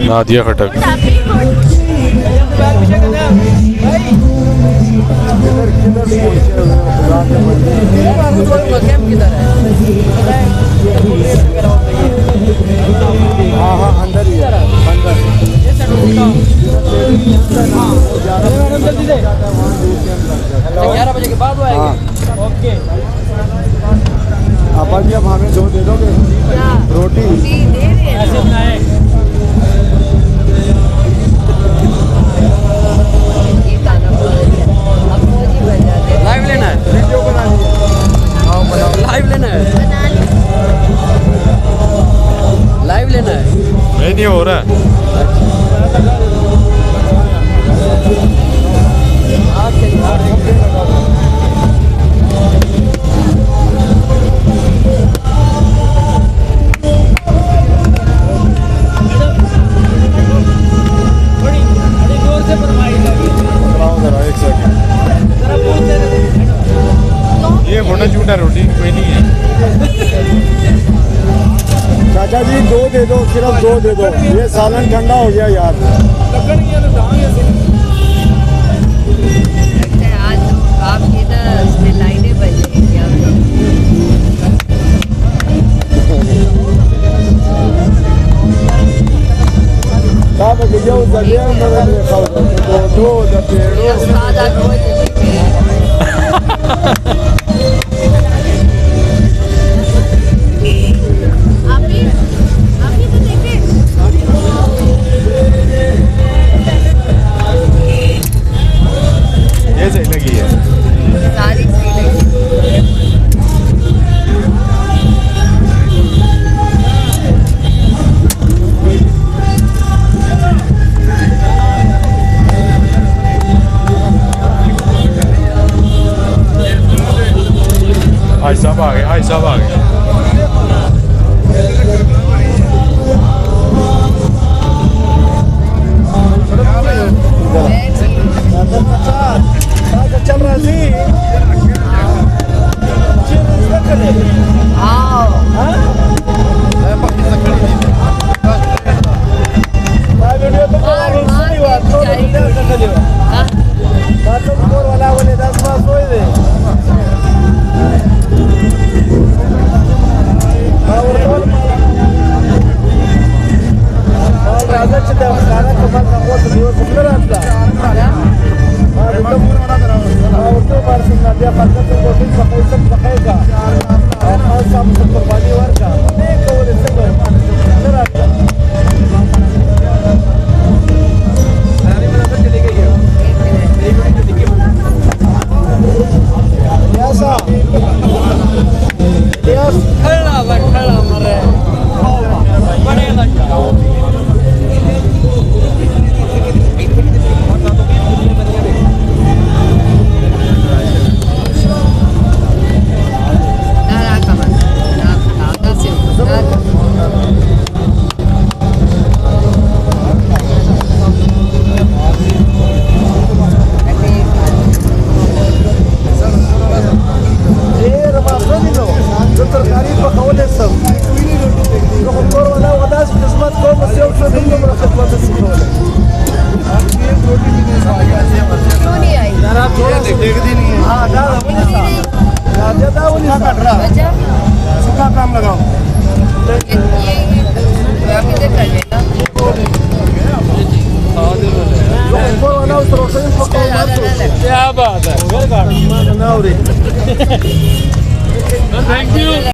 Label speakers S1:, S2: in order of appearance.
S1: नादिया खटक।
S2: हाँ अंदर ही है, अंदर 11 बजे के बाद आएगा। ओके आप जी अब हमें 2 दे दोगे रोटी लाइव लेना है, वीडियो बनानी है, लाइव लेना है, लाइव लेना है,
S1: नहीं हो रहा है। ये मोटा चूटा रोटी कोई नहीं है।
S2: चाचा जी 2 दे दो, सिर्फ 2 दे दो, ये सालन ठंडा हो गया यार।
S3: आपकी ना लाइनें बजेंगी क्या?
S1: ये सही लगी है,
S3: सारी सही लगी।
S1: भाई साहब आ गए, भाई साहब आ गए।
S2: चल रहा थी वाला सूखा कट रहा
S3: अच्छा
S2: सूखा काम लगाओ
S3: ये आप इधर कर लेना
S2: ऊपर वाला उस रोशनी को
S3: ज़्यादा ना लगे
S1: क्या बात है
S2: ना हो रही
S1: थैंक यू